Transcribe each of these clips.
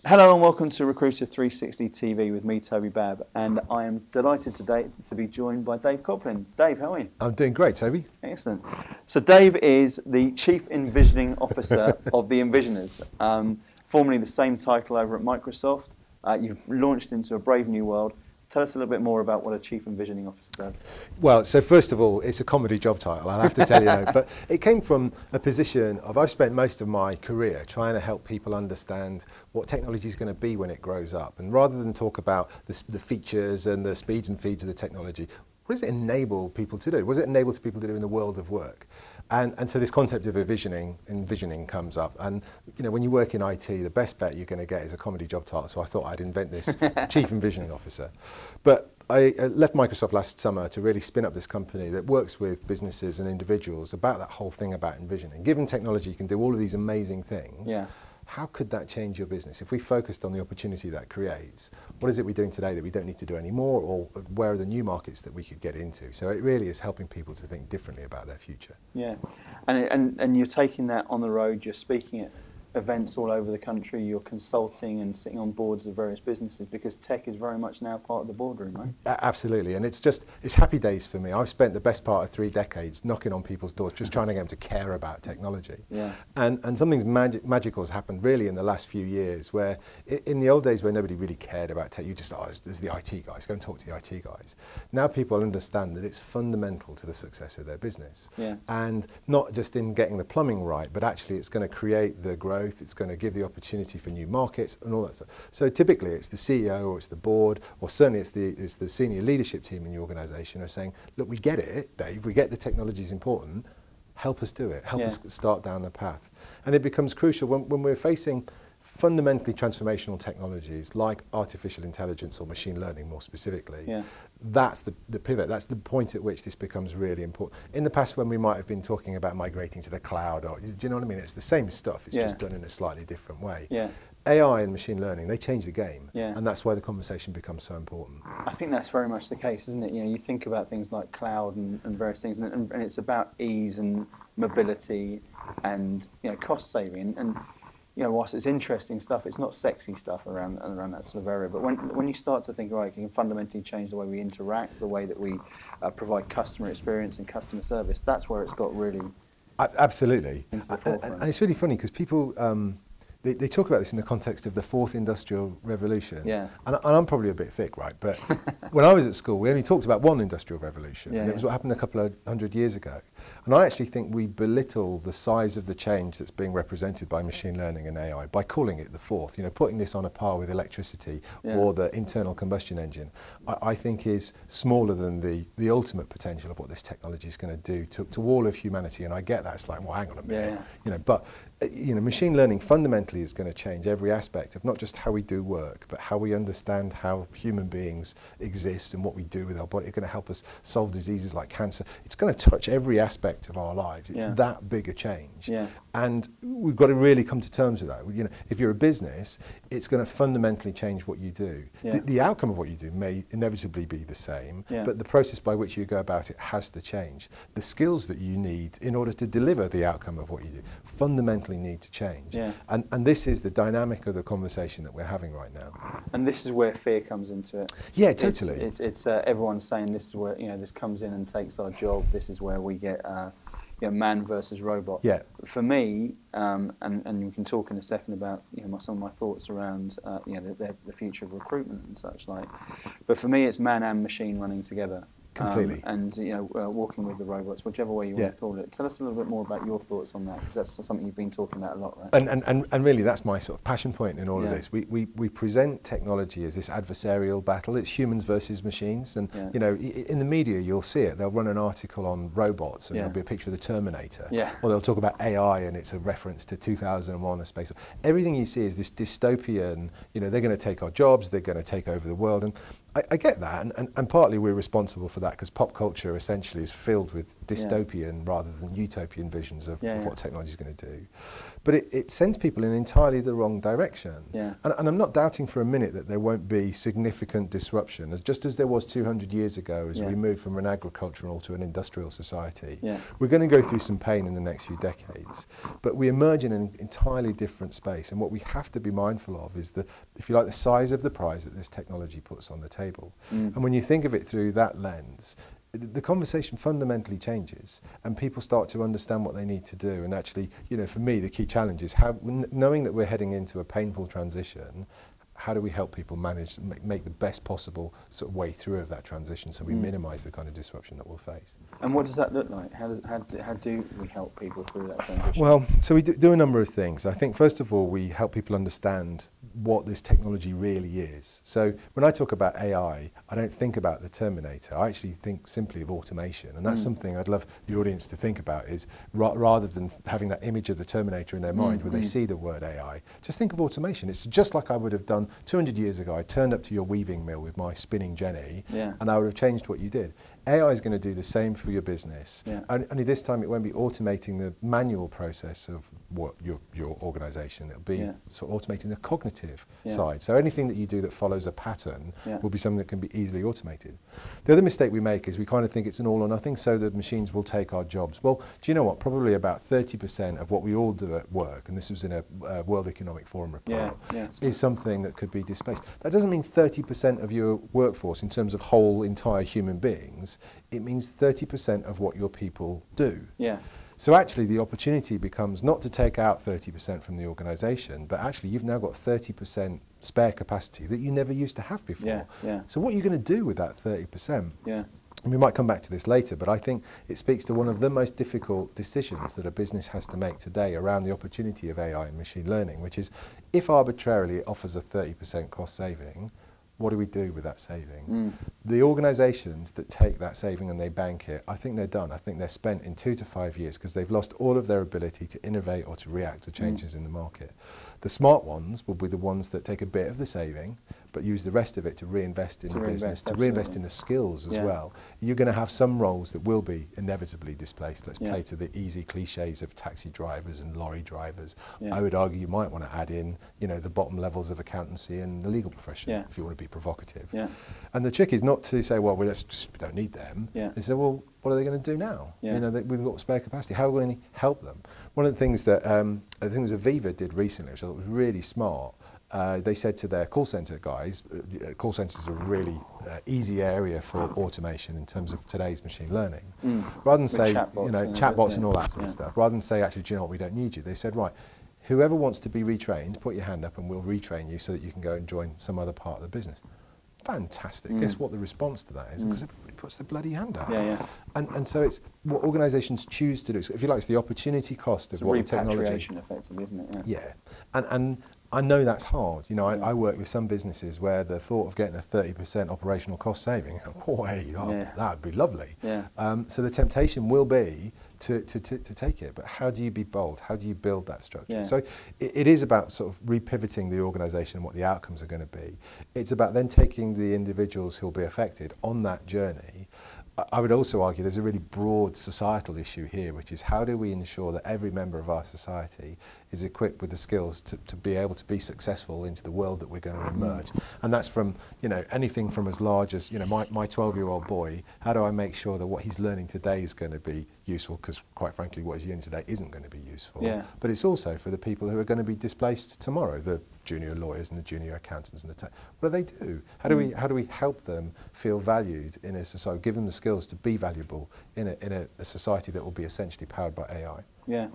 Hello and welcome to Recruiter 360 TV with me, Toby Babb, and I am delighted today to be joined by Dave Coplin. Dave, how are you? I'm doing great, Toby. Excellent. So Dave is the Chief Envisioning Officer of the Envisioners, formerly the same title over at Microsoft. You've launched into a brave new world. Tell us a little bit more about what a Chief Envisioning Officer does. Well, so first of all, it's a comedy job title, I'll have to tell you, but it came from a position of, I've spent most of my career trying to help people understand what technology is going to be when it grows up. And rather than talk about the features and the speeds and feeds of the technology, what does it enable people to do? What does it enable people to do in the world of work? And so this concept of envisioning comes up. And you know, when you work in IT, the best bet you're going to get is a comedy job title. So I thought I'd invent this Chief Envisioning Officer. But I left Microsoft last summer to really spin up this company that works with businesses and individuals about that whole thing about envisioning. Given technology can do all of these amazing things, how could that change your business? If we focused on the opportunity that creates, what is it we're doing today that we don't need to do anymore, or where are the new markets that we could get into? So it really is helping people to think differently about their future. Yeah, and you're taking that on the road, you're speaking at events all over the country, you're consulting and sitting on boards of various businesses, because tech is very much now part of the boardroom, right? Absolutely, and it's happy days for me. I've spent the best part of 3 decades knocking on people's doors, just trying to get them to care about technology. Yeah. And something magical has happened really in the last few years, where in the old days where nobody really cared about tech, you just, oh, there's the IT guys, go and talk to the IT guys. Now people understand that it's fundamental to the success of their business. Yeah. And not just in getting the plumbing right, but actually it's going to create the growth, it's going to give the opportunity for new markets and all that stuff. So typically it's the CEO or it's the board, or certainly it's the senior leadership team in the organisation are saying, look, we get it, Dave, we get the technology is important, help us do it, help us start down the path. And it becomes crucial when we're facing fundamentally transformational technologies like artificial intelligence or machine learning more specifically. Yeah. That's the pivot, that's the point at which this becomes really important. In the past when we might have been talking about migrating to the cloud, or do you know what I mean? It's the same stuff, it's just done in a slightly different way. Yeah. AI and machine learning, they change the game, and that's why the conversation becomes so important. I think that's very much the case, isn't it? You know, you think about things like cloud and various things, and it's about ease and mobility and, you know, cost saving. And you know, whilst it's interesting stuff, it's not sexy stuff around that sort of area. But when you start to think, right, you can fundamentally change the way we interact, the way that we provide customer experience and customer service, that's where it's got really absolutely into the forefront. And it's really funny because people they talk about this in the context of the 4th Industrial Revolution. Yeah. And I'm probably a bit thick, right? But when I was at school, we only talked about one industrial revolution. And it was what happened a couple of 100 years ago. And I actually think we belittle the size of the change that's being represented by machine learning and AI by calling it the 4th. You know, putting this on a par with electricity or the internal combustion engine, I think is smaller than the ultimate potential of what this technology is going to do to all of humanity. And I get that. It's like, well, hang on a minute. You know, but you know, machine learning fundamentally is going to change every aspect of not just how we do work, but how we understand how human beings exist and what we do with our body. It's going to help us solve diseases like cancer. It's going to touch every aspect of our lives. It's that big a change. Yeah. And we've got to really come to terms with that. You know, if you're a business, it's going to fundamentally change what you do. Yeah. The outcome of what you do may inevitably be the same, but the process by which you go about it has to change. The skills that you need in order to deliver the outcome of what you do fundamentally need to change. Yeah. And this is the dynamic of the conversation that we're having right now. And this is where fear comes into it. Yeah, totally. It's everyone's saying this is where, you know, this comes in and takes our job. This is where we get you know, man versus robot. Yeah. For me, and we can talk in a second about, you know, some of my thoughts around you know, the future of recruitment and such like. But for me, it's man and machine running together. Completely. And you know, walking with the robots, whichever way you want to call it. Tell us a little bit more about your thoughts on that, because that's something you've been talking about a lot, right? And really, that's my sort of passion point in all of this. We present technology as this adversarial battle. It's humans versus machines, and you know, in the media you'll see it. They'll run an article on robots, and there'll be a picture of the Terminator, or they'll talk about AI, and it's a reference to 2001: A Space. Everything you see is this dystopian. You know, they're going to take our jobs, they're going to take over the world, and I get that, and partly we're responsible for that because pop culture essentially is filled with dystopian rather than utopian visions of what technology is going to do. But it sends people in entirely the wrong direction. Yeah. And I'm not doubting for a minute that there won't be significant disruption, just as there was 200 years ago as we moved from an agricultural to an industrial society. Yeah. We're going to go through some pain in the next few decades, but we emerge in an entirely different space. And what we have to be mindful of is if you like, the size of the prize that this technology puts on the table. And when you think of it through that lens, the conversation fundamentally changes and people start to understand what they need to do. And actually, you know, for me, the key challenge is knowing that we're heading into a painful transition, how do we help people manage, make the best possible sort of way through of that transition so we minimise the kind of disruption that we'll face. And what does that look like? How do we help people through that transition? Well, so we do a number of things. I think, first of all, we help people understand what this technology really is. So when I talk about AI, I don't think about the Terminator. I actually think simply of automation. And that's something I'd love the audience to think about is rather than having that image of the Terminator in their mind when they see the word AI, just think of automation. It's just like I would have done 200 years ago. I turned up to your weaving mill with my spinning jenny and I would have changed what you did. AI is going to do the same for your business. Only this time it won't be automating the manual process of what your organisation. It'll be sort of automating the cognitive side. So anything that you do that follows a pattern will be something that can be easily automated. The other mistake we make is we kind of think it's an all or nothing, so the machines will take our jobs. Well, do you know what? Probably about 30% of what we all do at work, and this was in a World Economic Forum report, is something that could be displaced. That doesn't mean 30% of your workforce in terms of whole entire human beings. It means 30% of what your people do. So actually the opportunity becomes not to take out 30% from the organisation, but actually you've now got 30% spare capacity that you never used to have before. So what are you going to do with that 30%? And we might come back to this later, but I think it speaks to one of the most difficult decisions that a business has to make today around the opportunity of AI and machine learning, which is if arbitrarily it offers a 30% cost saving, what do we do with that saving? The organisations that take that saving and they bank it, I think they're done. I think they're spent in 2 to 5 years because they've lost all of their ability to innovate or to react to changes in the market. The smart ones will be the ones that take a bit of the saving but use the rest of it to reinvest in the business, to reinvest in the skills as well. You're going to have some roles that will be inevitably displaced. Let's play to the easy cliches of taxi drivers and lorry drivers. I would argue you might want to add in, you know, the bottom levels of accountancy and the legal profession if you want to be provocative. And the trick is not to say, well, we don't need them. They say, well, what are they going to do now? You know, we've got spare capacity. How are we going to help them? One of the things that I think it was Aviva did recently, which I thought was really smart. They said to their call centre guys, call centres are a really easy area for automation in terms of today's machine learning. Rather than say, chatbots and all that sort of stuff, rather than say, actually, do you know what, we don't need you, they said, right, whoever wants to be retrained, put your hand up and we'll retrain you so that you can go and join some other part of the business. Fantastic. Guess what the response to that is? Because everybody puts their bloody hand up. And so it's what organisations choose to do. So if you like, it's the opportunity cost of what the technology... repatriation, effectively, isn't it? And I know that's hard. You know, I work with some businesses where the thought of getting a 30% operational cost saving, that'd be lovely. So the temptation will be to take it. But how do you be bold? How do you build that structure? So it is about sort of repivoting the organisation and what the outcomes are going to be. It's about then taking the individuals who'll be affected on that journey. I would also argue there's a really broad societal issue here, which is how do we ensure that every member of our society is equipped with the skills to be able to be successful into the world that we're going to emerge. And that's from, you know, anything from as large as, you know, my 12-year-old boy, how do I make sure that what he's learning today is going to be useful, because quite frankly what he's learning today isn't going to be useful. But it's also for the people who are going to be displaced tomorrow, the junior lawyers and the junior accountants and what do they do? How do we help them feel valued in a society, give them the skills to be valuable in a society that will be essentially powered by AI? I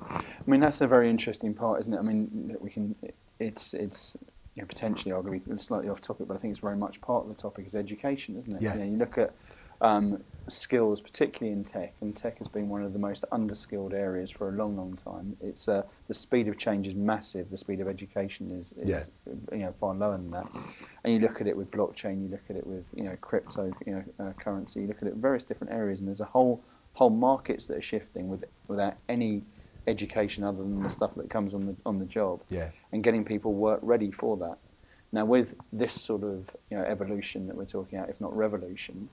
mean, that's a very interesting part, isn't it? I mean, it's you know, potentially arguably slightly off topic, but I think it's very much part of the topic is education, isn't it? You know, you look at skills, particularly in tech, and tech has been one of the most underskilled areas for a long, long time. It's the speed of change is massive. The speed of education is you know, far lower than that. And you look at it with blockchain, you look at it with, you know, crypto, you know, currency. You look at it in various different areas, and there's a whole markets that are shifting without any education other than the stuff that comes on the job. And getting people work ready for that. Now, with this sort of evolution that we're talking about, if not revolution,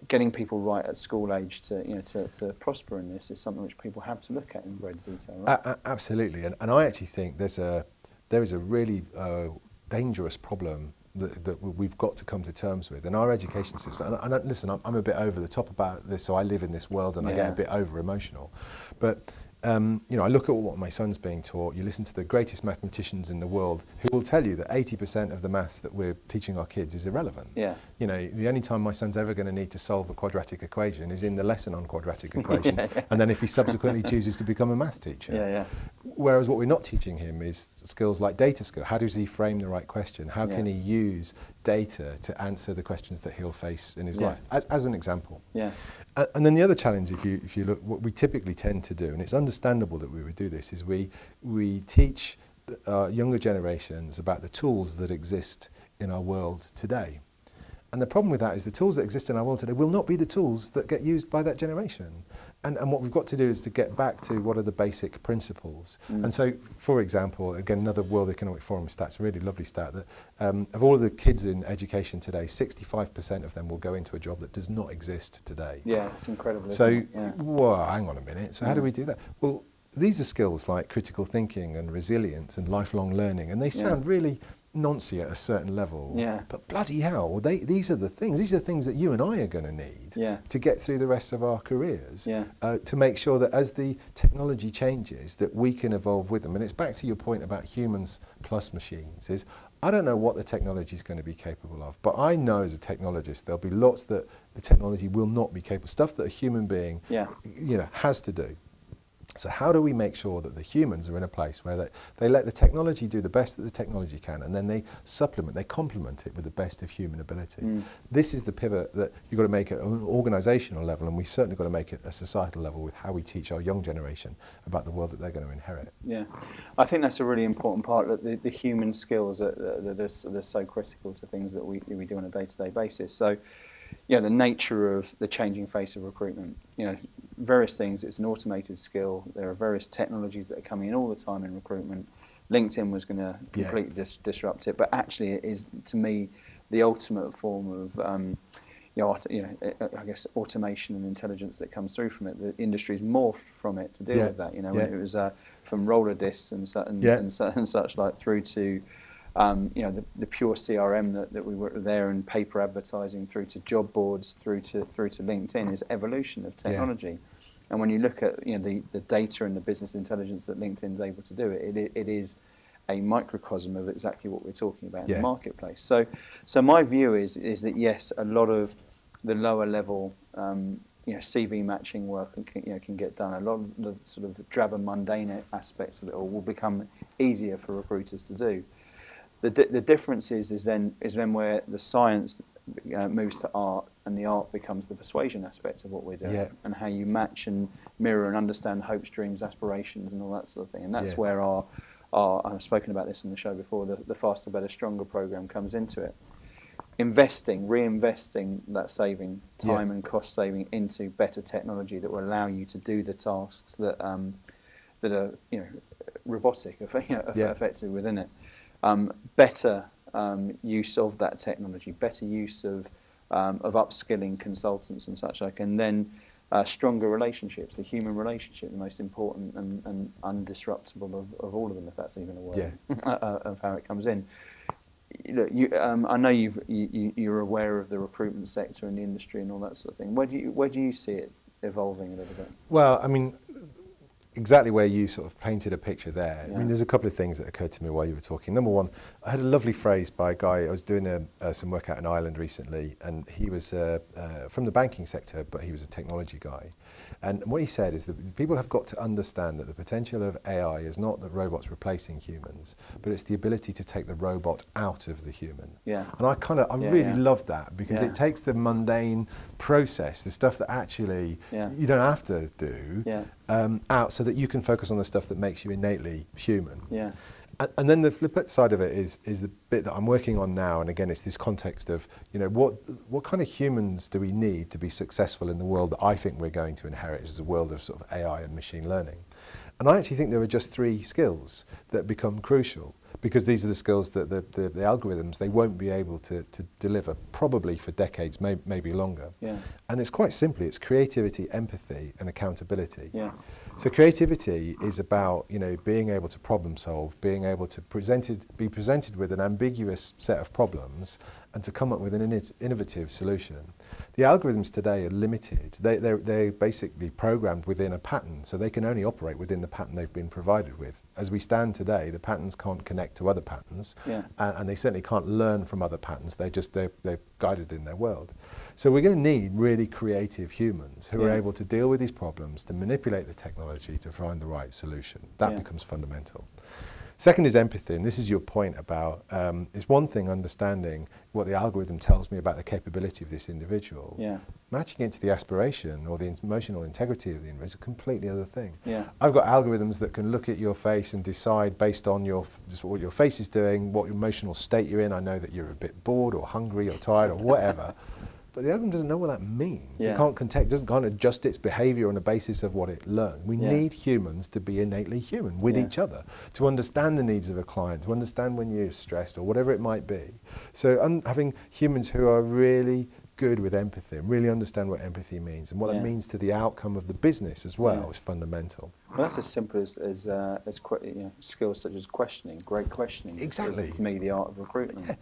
getting people right at school age to prosper in this is something which people have to look at in great detail. Right? Absolutely, and I actually think there is a really dangerous problem that we've got to come to terms with in our education system. And listen, I'm a bit over the top about this, so I live in this world and I get a bit over emotional. But I look at what my son's being taught. You listen to the greatest mathematicians in the world who will tell you that 80% of the maths that we're teaching our kids is irrelevant. Yeah. The only time my son's ever going to need to solve a quadratic equation is in the lesson on quadratic equations, and then if he subsequently chooses to become a maths teacher. Whereas what we're not teaching him is skills like data skill. How does he frame the right question? How can he use data to answer the questions that he'll face in his life, as an example. And then the other challenge, if you look, what we typically tend to do, and it's understandable that we would do this, is we teach younger generations about the tools that exist in our world today. And the problem with that is the tools that exist in our world today will not be the tools that get used by that generation. And what we've got to do is to get back to what are the basic principles. And so, for example, again, another World Economic Forum stats, a really lovely stat, that of all of the kids in education today, 65% of them will go into a job that does not exist today. Yeah, it's incredible. So, well, hang on a minute. So how do we do that? Well, these are skills like critical thinking and resilience and lifelong learning, and they sound really noncy at a certain level, but bloody hell, these are the things that you and I are going to need to get through the rest of our careers, to make sure that as the technology changes, that we can evolve with them. And it's back to your point about humans plus machines, is I don't know what the technology is going to be capable of, but I know as a technologist there'll be lots that the technology will not be capable, stuff that a human being has to do. So how do we make sure that the humans are in a place where they let the technology do the best that the technology can, and then they complement it with the best of human ability? This is the pivot that you've got to make at an organisational level, and we've certainly got to make it at a societal level with how we teach our young generation about the world that they're going to inherit. Yeah, I think that's a really important part, that the human skills that are so critical to things that we do on a day-to-day basis. So, the nature of the changing face of recruitment, various things. It's an automated skill. There are various technologies that are coming in all the time in recruitment. LinkedIn was going to completely disrupt it, but actually it is, to me, the ultimate form of I guess automation and intelligence that comes through from it. The industry's morphed from it to deal with that. When it was from roller discs and such like through to the pure CRM that we were there, and paper advertising, through to job boards, through to LinkedIn, is evolution of technology. And when you look at the data and the business intelligence that LinkedIn's able to do, it is a microcosm of exactly what we're talking about in the marketplace. So my view is that yes, a lot of the lower level CV matching work can get done. A lot of the sort of drab and mundane aspects of it all will become easier for recruiters to do. The difference is then where the science moves to art, and the art becomes the persuasion aspect of what we're doing, and how you match and mirror and understand hopes, dreams, aspirations, and all that sort of thing. And that's where our I've spoken about this in the show before, the Faster, Better, Stronger program comes into it. Reinvesting that saving, time and cost saving, into better technology that will allow you to do the tasks that are robotic, effectively within it. Better use of that technology, better use of upskilling consultants and such like, and then stronger relationships, the human relationship, the most important and undisruptible of all of them, if that's even a word, of how it comes in. Look, I know you're aware of the recruitment sector and the industry and all that sort of thing. Where do you see it evolving a little bit? Well, I mean, exactly where you sort of painted a picture there. I mean, there's a couple of things that occurred to me while you were talking. Number one, I had a lovely phrase by a guy. I was doing some work out in Ireland recently, and he was from the banking sector, but he was a technology guy. And what he said is that people have got to understand that the potential of AI is not that robots replacing humans, but it's the ability to take the robot out of the human. And I really love that, because it takes the mundane process, the stuff that actually you don't have to do, out, so that you can focus on the stuff that makes you innately human. And then the flip side of it is the bit that I'm working on now, and again, it's this context of, what kind of humans do we need to be successful in the world that I think we're going to inherit, which is a world of sort of AI and machine learning. And I actually think there are just 3 skills that become crucial. because these are the skills that the algorithms, they won't be able to deliver probably for decades, maybe longer. Yeah. And it's quite simply, it's creativity, empathy and accountability. Yeah. So creativity is about, you know, being able to problem solve, being able to be presented with an ambiguous set of problems and to come up with an innovative solution. The algorithms today are limited. They're basically programmed within a pattern, so they can only operate within the pattern they've been provided with. As we stand today, the patterns can't connect to other patterns, and they certainly can't learn from other patterns. They're guided in their world. So we're going to need really creative humans who are able to deal with these problems, to manipulate the technology to find the right solution. That becomes fundamental. Second is empathy, and this is your point about, it's one thing understanding what the algorithm tells me about the capability of this individual. Matching it to the aspiration or the emotional integrity of the individual is a completely other thing. I've got algorithms that can look at your face and decide based on just what your face is doing, what emotional state you're in. I know that you're a bit bored or hungry or tired or whatever. But the algorithm doesn't know what that means. It can't adjust its behavior on the basis of what it learned. We need humans to be innately human with each other, to understand the needs of a client, to understand when you're stressed or whatever it might be. So having humans who are really good with empathy and really understand what empathy means and what that means to the outcome of the business as well is fundamental. Well, that's as simple as skills such as questioning, great questioning. Exactly. Is, to me, the art of recruitment.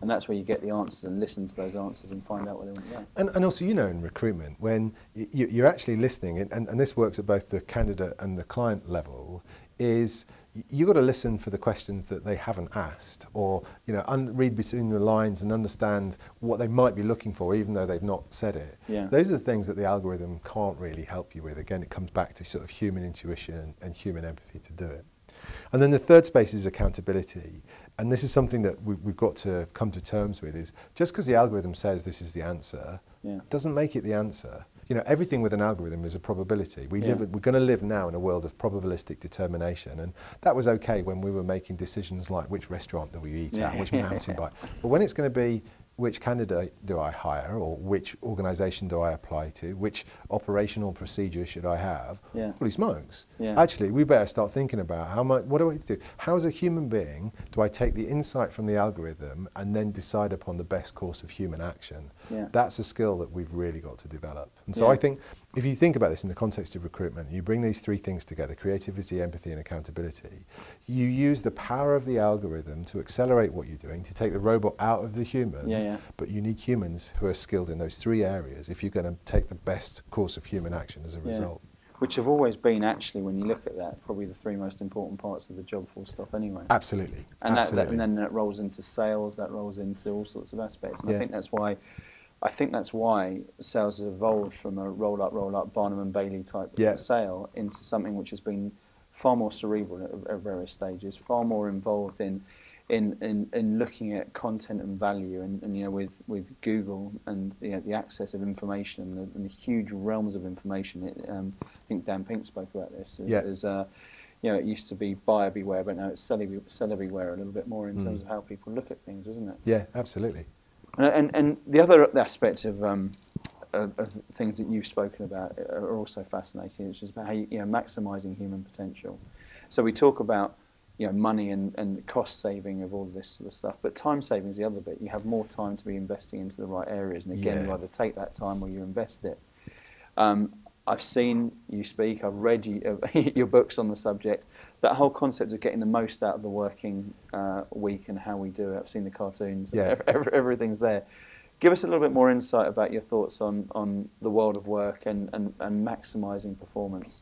And that's where you get the answers and listen to those answers and find out what they want to know. And also, you know, in recruitment, when you're actually listening, and this works at both the candidate and the client level, is you've got to listen for the questions that they haven't asked, or, you know, read between the lines and understand what they might be looking for, even though they've not said it. Those are the things that the algorithm can't really help you with. Again, it comes back to sort of human intuition and human empathy to do it. And then the third space is accountability. And this is something that we've got to come to terms with, is just because the algorithm says this is the answer, doesn't make it the answer. You know, everything with an algorithm is a probability. We're going to live now in a world of probabilistic determination, and that was okay when we were making decisions like which restaurant do we eat at, which mountain bike. But when it's going to be which candidate do I hire, or which organisation do I apply to, which operational procedure should I have, holy smokes. Actually, we better start thinking about what do I do? How as a human being do I take the insight from the algorithm and then decide upon the best course of human action? That's a skill that we've really got to develop. And so I think if you think about this in the context of recruitment, you bring these three things together, creativity, empathy and accountability, you use the power of the algorithm to accelerate what you're doing, to take the robot out of the human, but you need humans who are skilled in those three areas if you're going to take the best course of human action as a result. Which have always been, actually, when you look at that, probably the three most important parts of the job, full stop, anyway. Absolutely. And, Absolutely. And then that rolls into sales, that rolls into all sorts of aspects. And I think that's why sales has evolved from a roll up, Barnum and Bailey type sale into something which has been far more cerebral at various stages, far more involved in looking at content and value, and you know, with Google and the access of information and the huge realms of information. I think Dan Pink spoke about this. You know, it used to be buyer beware, but now it's sell beware a little bit more in terms of how people look at things, isn't it? Yeah, absolutely. And the other aspect of things that you've spoken about are also fascinating, which is about how maximising human potential. So we talk about money and cost saving of all of this sort of stuff, but time saving is the other bit. You have more time to be investing into the right areas, and again, you either take that time or you invest it. I've seen you speak, I've read your books on the subject. That whole concept of getting the most out of the working week and how we do it. I've seen the cartoons, everything's there. Give us a little bit more insight about your thoughts on the world of work and maximising performance.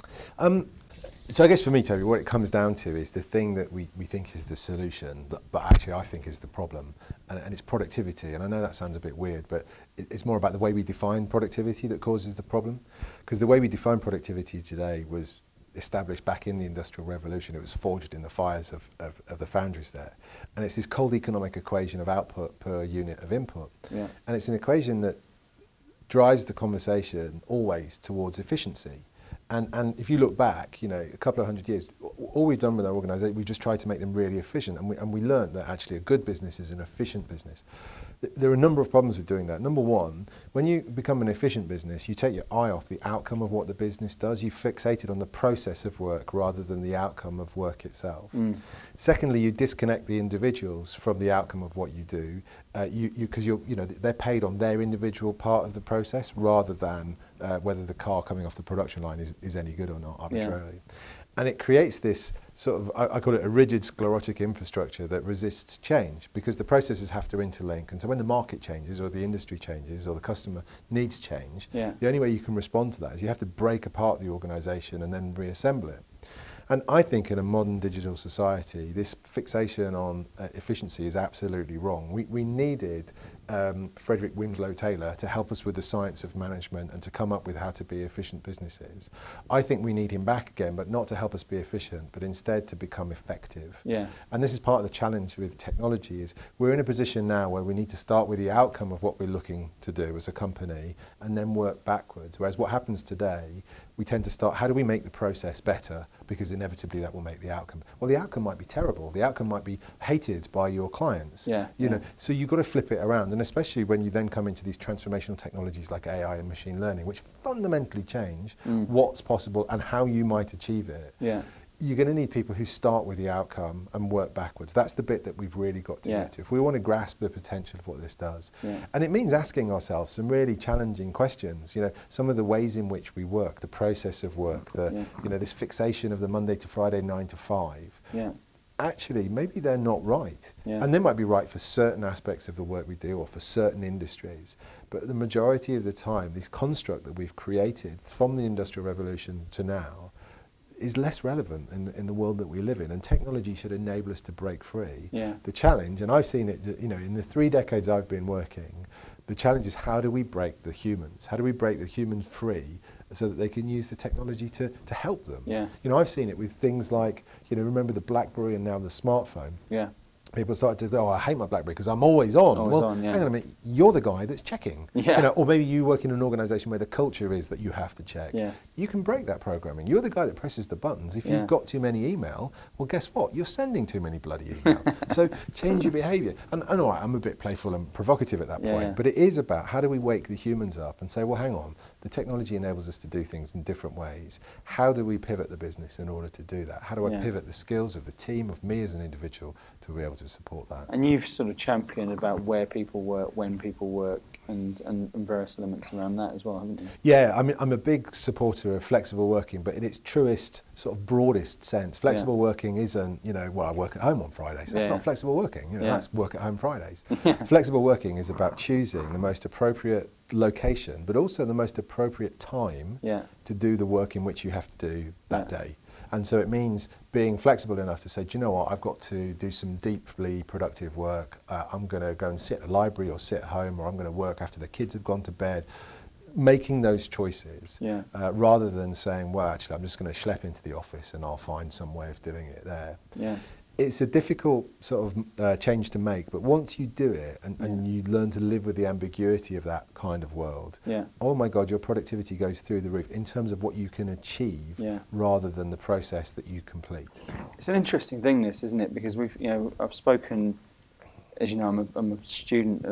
So I guess for me, Toby, what it comes down to is the thing that we think is the solution, but actually I think is the problem, and it's productivity. And I know that sounds a bit weird, but it's more about the way we define productivity that causes the problem. Because the way we define productivity today was established back in the Industrial Revolution. It was forged in the fires of the foundries there. And it's this cold economic equation of output per unit of input. And it's an equation that drives the conversation always towards efficiency. And if you look back, you know, a couple of 100 years, all we've done with our organisation, we've just tried to make them really efficient. And we learned that actually a good business is an efficient business. There are a number of problems with doing that. Number one, when you become an efficient business, you take your eye off the outcome of what the business does. You fixated on the process of work rather than the outcome of work itself. Secondly, you disconnect the individuals from the outcome of what you do, because you know, they're paid on their individual part of the process rather than whether the car coming off the production line is any good or not arbitrarily. Yeah. And it creates this sort of, I call it a rigid sclerotic infrastructure that resists change, because the processes have to interlink. And so when the market changes or the industry changes or the customer needs change, the only way you can respond to that is you have to break apart the organisation and then reassemble it. And I think in a modern digital society, this fixation on efficiency is absolutely wrong. We needed Frederick Winslow Taylor to help us with the science of management and to come up with how to be efficient businesses. I think we need him back again, but not to help us be efficient, but instead to become effective. Yeah. And this is part of the challenge with technology, is we're in a position now where we need to start with the outcome of what we're looking to do as a company and then work backwards. Whereas what happens today, we tend to start, how do we make the process better? Because inevitably that will make the outcome. Well, the outcome might be terrible. The outcome might be hated by your clients. You know, so you've got to flip it around. And especially when you then come into these transformational technologies like AI and machine learning, which fundamentally change what's possible and how you might achieve it. You're going to need people who start with the outcome and work backwards. That's the bit that we've really got to get to if we want to grasp the potential of what this does. And it means asking ourselves some really challenging questions. You know, some of the ways in which we work, the process of work, you know, this fixation of the Monday to Friday 9 to 5. Actually, maybe they're not right. And they might be right for certain aspects of the work we do or for certain industries. But the majority of the time, this construct that we've created from the Industrial Revolution to now is less relevant in the world that we live in, and technology should enable us to break free. The challenge, and I've seen it, you know, in the 3 decades I've been working, the challenge is how do we break the humans? How do we break the humans free so that they can use the technology to help them? You know, I've seen it with things like, you know, remember the BlackBerry and now the smartphone? People started to go, oh, I hate my BlackBerry because I'm always on. Hang on a minute, you're the guy that's checking. You know, or maybe you work in an organisation where the culture is that you have to check. You can break that programming. You're the guy that presses the buttons. If you've got too many email, well, guess what? You're sending too many bloody email. So change your behaviour. And all right, I'm a bit playful and provocative at that point, but it is about how do we wake the humans up and say, well, hang on, the technology enables us to do things in different ways. How do we pivot the business in order to do that? How do I pivot the skills of the team, of me as an individual, to be able to support that? And you've sort of championed about where people work, when people work, and various elements around that as well, haven't you? Yeah, I mean, I'm a big supporter of flexible working, but in its truest, sort of broadest sense. Flexible working isn't, you know, well, I work at home on Fridays. That's not flexible working. You know, that's work at home Fridays. Flexible working is about choosing the most appropriate location, but also the most appropriate time to do the work in which you have to do that day. And so it means being flexible enough to say, do you know what, I've got to do some deeply productive work. I'm going to go and sit at a library or sit at home, or I'm going to work after the kids have gone to bed. Making those choices rather than saying, well, actually, I'm just going to schlep into the office and I'll find some way of doing it there. It's a difficult sort of change to make, but once you do it and you learn to live with the ambiguity of that kind of world, oh my God, your productivity goes through the roof in terms of what you can achieve rather than the process that you complete. It's an interesting thing, this, isn't it? Because I've spoken, as you know, I'm a student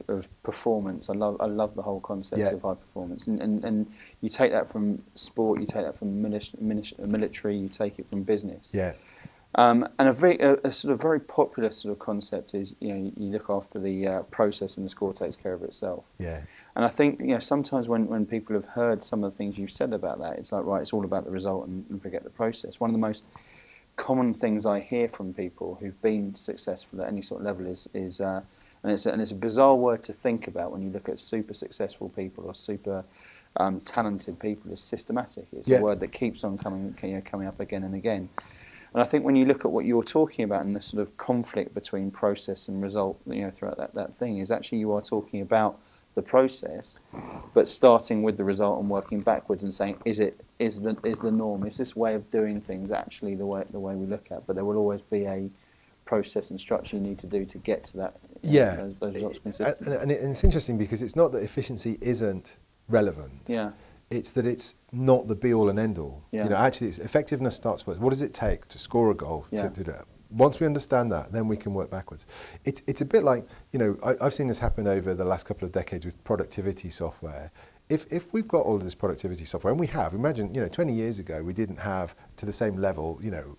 of performance. I love the whole concept of high performance, and you take that from sport, you take that from military, you take it from business. And a sort of very popular sort of concept is, you know, you look after the process and the score takes care of itself. And I think, you know, sometimes when people have heard some of the things you've said about that, it's like, right, it's all about the result and forget the process. One of the most common things I hear from people who've been successful at any sort of level is and it's a bizarre word to think about when you look at super successful people or super talented people, is systematic. It's a word that keeps on coming up again and again. And I think when you look at what you're talking about and the sort of conflict between process and result, you know, throughout that thing, is actually you are talking about the process, but starting with the result and working backwards and saying, is the norm, is this way of doing things actually the way we look at? But there will always be a process and structure you need to do to get to that. Those results consistently. And it's interesting because it's not that efficiency isn't relevant. it's that it's not the be all and end all. Yeah. You know, actually, effectiveness starts first. What does it take to score a goal? Yeah. To do that? Once we understand that, then we can work backwards. It's a bit like, you know, I've seen this happen over the last couple of decades with productivity software. If we've got all of this productivity software, and we have, imagine, you know, 20 years ago, we didn't have to the same level, you know,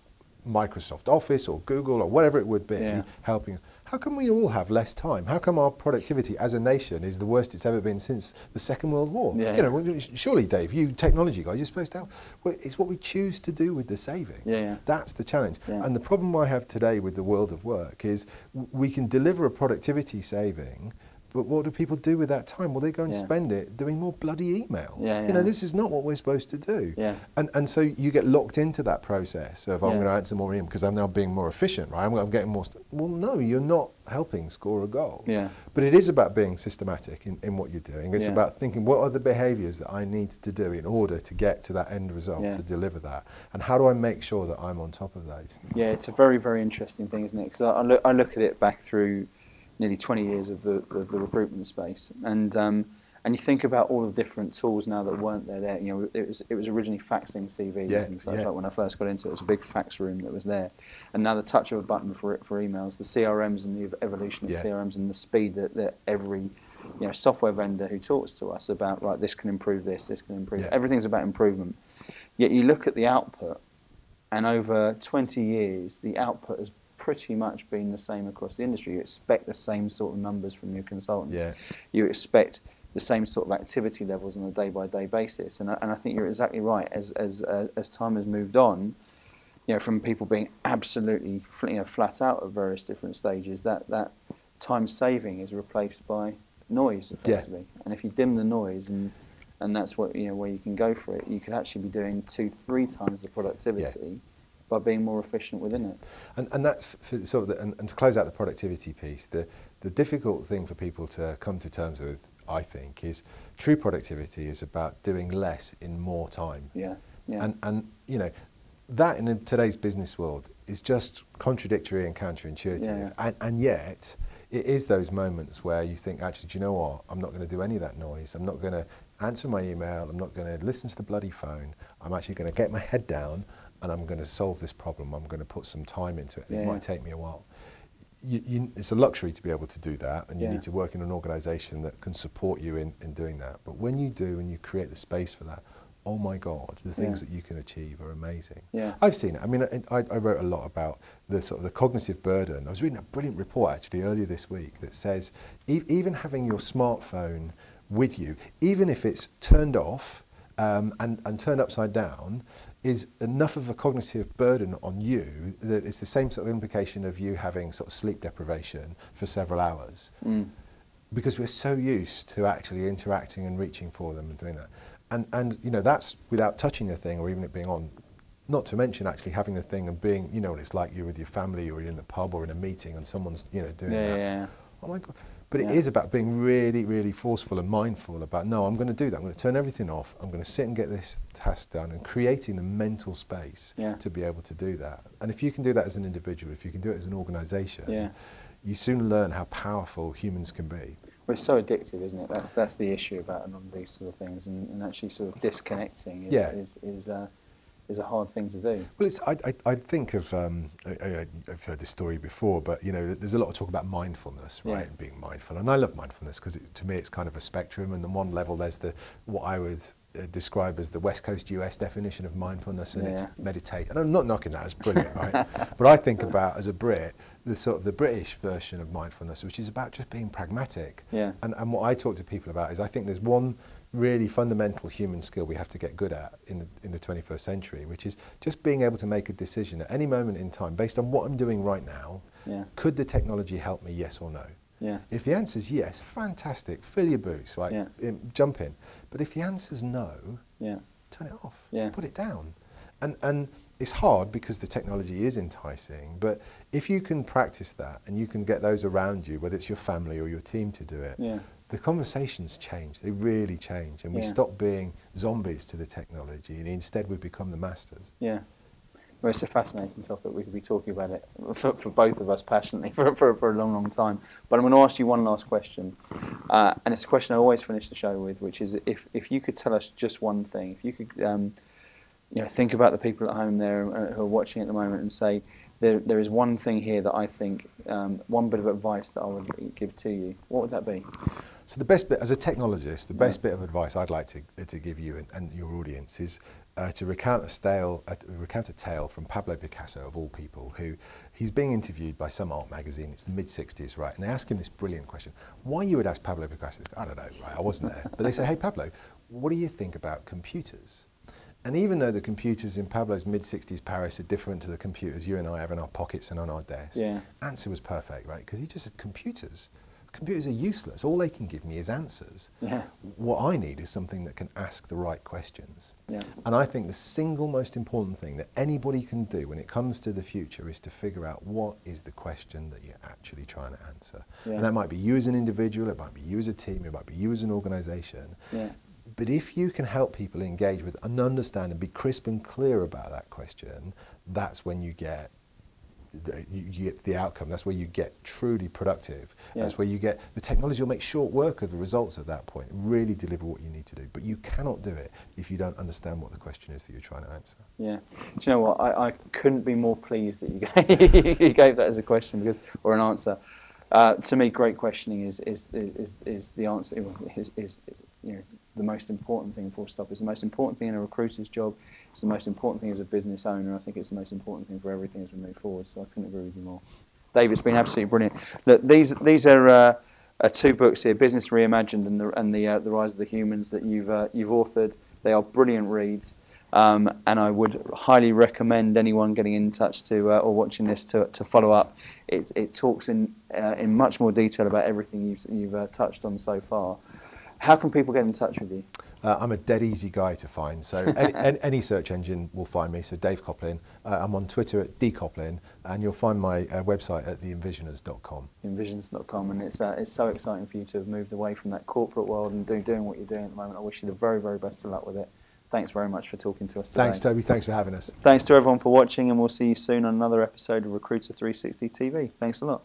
Microsoft Office or Google or whatever it would be helping. How come we all have less time? How come our productivity as a nation is the worst it's ever been since the Second World War? Yeah. You know, surely, Dave, you technology guys, you're supposed to help. Well, it's what we choose to do with the saving. Yeah. That's the challenge. Yeah. And the problem I have today with the world of work is we can deliver a productivity saving, but what do people do with that time? Well, they go and spend it doing more bloody email. You know, this is not what we're supposed to do. And so you get locked into that process of, I'm going to answer more email because I'm now being more efficient, right? I'm getting more. Well, no, you're not helping score a goal. But it is about being systematic in what you're doing. It's about thinking, what are the behaviours that I need to do in order to get to that end result, to deliver that? And how do I make sure that I'm on top of those? Yeah, it's a very, very interesting thing, isn't it? Because I look at it back through nearly 20 years of the recruitment space, and you think about all the different tools now that weren't there. You know, it was originally faxing CVs and stuff. Like when I first got into it, it was a big fax room that was there, and now the touch of a button for emails, the CRMs and the evolution of CRMs and the speed that every software vendor who talks to us about, right, this can improve this can improve everything's about improvement. Yet you look at the output, and over 20 years, the output has pretty much been the same across the industry. You expect the same sort of numbers from your consultants. You expect the same sort of activity levels on a day-by-day basis. And I think you're exactly right. As time has moved on, you know, from people being absolutely flat out at various different stages, that time saving is replaced by noise, effectively. And if you dim the noise, and that's what, you know, where you can go for it, you could actually be doing 2-3 times the productivity by being more efficient within it. And that's for sort of and to close out the productivity piece, the difficult thing for people to come to terms with, I think, is true productivity is about doing less in more time. And you know, that in today's business world is just contradictory and counterintuitive. And yet it is those moments where you think, actually, do you know what? I'm not going to do any of that noise. I'm not going to answer my email. I'm not going to listen to the bloody phone. I'm actually going to get my head down and I'm going to solve this problem. I'm going to put some time into it. It might take me a while. It's a luxury to be able to do that, and you need to work in an organisation that can support you in doing that. But when you do and you create the space for that, oh my God, the things that you can achieve are amazing. I've seen it. I mean, I wrote a lot about the sort of the cognitive burden. I was reading a brilliant report actually earlier this week that says even having your smartphone with you, even if it's turned off and turned upside down, is enough of a cognitive burden on you that it's the same sort of implication of you having sort of sleep deprivation for several hours. Because we're so used to actually interacting and reaching for them and doing that. And you know, that's without touching the thing or even it being on, not to mention actually having the thing and being, you know what it's like, you're with your family or you're in the pub or in a meeting and someone's, you know, doing that. Oh my God. But it is about being really, really forceful and mindful about, no, I'm going to do that. I'm going to turn everything off. I'm going to sit and get this task done, and creating the mental space to be able to do that. And if you can do that as an individual, if you can do it as an organisation, you soon learn how powerful humans can be. Well, it's so addictive, isn't it? That's the issue about a lot of these sort of things, and actually sort of disconnecting is a hard thing to do. Well, I think of, I've heard this story before, but you know, there's a lot of talk about mindfulness, right? And being mindful, and I love mindfulness because to me it's kind of a spectrum. And on one level, there's what I would describe as the West Coast US definition of mindfulness, and it's meditate. And I'm not knocking that as brilliant, right? But I think about, as a Brit, the sort of the British version of mindfulness, which is about just being pragmatic. And what I talk to people about is, I think there's one really fundamental human skill we have to get good at in the 21st century, which is just being able to make a decision at any moment in time based on what I'm doing right now. Could the technology help me, yes or no? If the answer is yes, fantastic, fill your boots, right? Jump in. But if the answer is no, turn it off, put it down. And it's hard because the technology is enticing, but if you can practice that and you can get those around you, whether it's your family or your team to do it, the conversations change, they really change, and we stop being zombies to the technology and instead we become the masters. Well, it's a fascinating topic. We could be talking about it for both of us passionately for a long, long time. But I'm going to ask you one last question, and it's a question I always finish the show with, which is if you could tell us just one thing, if you could, think about the people at home there who are watching at the moment and say, there is one thing here that I think, one bit of advice that I would give to you, what would that be? So the best bit, as a technologist, the best bit of advice I'd like to give you and your audience is to recount a tale from Pablo Picasso, of all people, who he's being interviewed by some art magazine. It's the mid-60s, right? And they ask him this brilliant question. Why you would ask Pablo Picasso? I don't know, right? I wasn't there. But they said, hey, Pablo, what do you think about computers? And even though the computers in Pablo's mid-60s Paris are different to the computers you and I have in our pockets and on our desks, answer was perfect, right? Because he just said, computers are useless. All they can give me is answers. Yeah. What I need is something that can ask the right questions. Yeah. And I think the single most important thing that anybody can do when it comes to the future is to figure out what is the question that you're actually trying to answer. Yeah. And that might be you as an individual, it might be you as a team, it might be you as an organisation. Yeah. But if you can help people engage with and understand and be crisp and clear about that question, that's when you get the outcome. That's where you get truly productive. Yeah. That's where you get the technology will make short work of the results at that point and really deliver what you need to do. But you cannot do it if you don't understand what the question is that you're trying to answer. Yeah. Do you know what? I couldn't be more pleased that you gave that as a question or an answer. To me, great questioning is the answer. Is the most important thing, full stop. It's the most important thing in a recruiter's job. It's the most important thing as a business owner. I think it's the most important thing for everything as we move forward. So I couldn't agree with you more. Dave, it's been absolutely brilliant. Look, these are two books here: Business Reimagined and the Rise of the Humans that you've authored. They are brilliant reads, and I would highly recommend anyone getting in touch or watching this to follow up. It talks in much more detail about everything you've touched on so far. How can people get in touch with you? I'm a dead easy guy to find, so any search engine will find me, so Dave Coplin. I'm on Twitter at dcoplin, and you'll find my website at theenvisioners.com. Envisioners.com, and it's so exciting for you to have moved away from that corporate world and doing what you're doing at the moment. I wish you the very, very best of luck with it. Thanks very much for talking to us today. Thanks, Toby. Thanks for having us. Thanks to everyone for watching, and we'll see you soon on another episode of Recruiter 360 TV. Thanks a lot.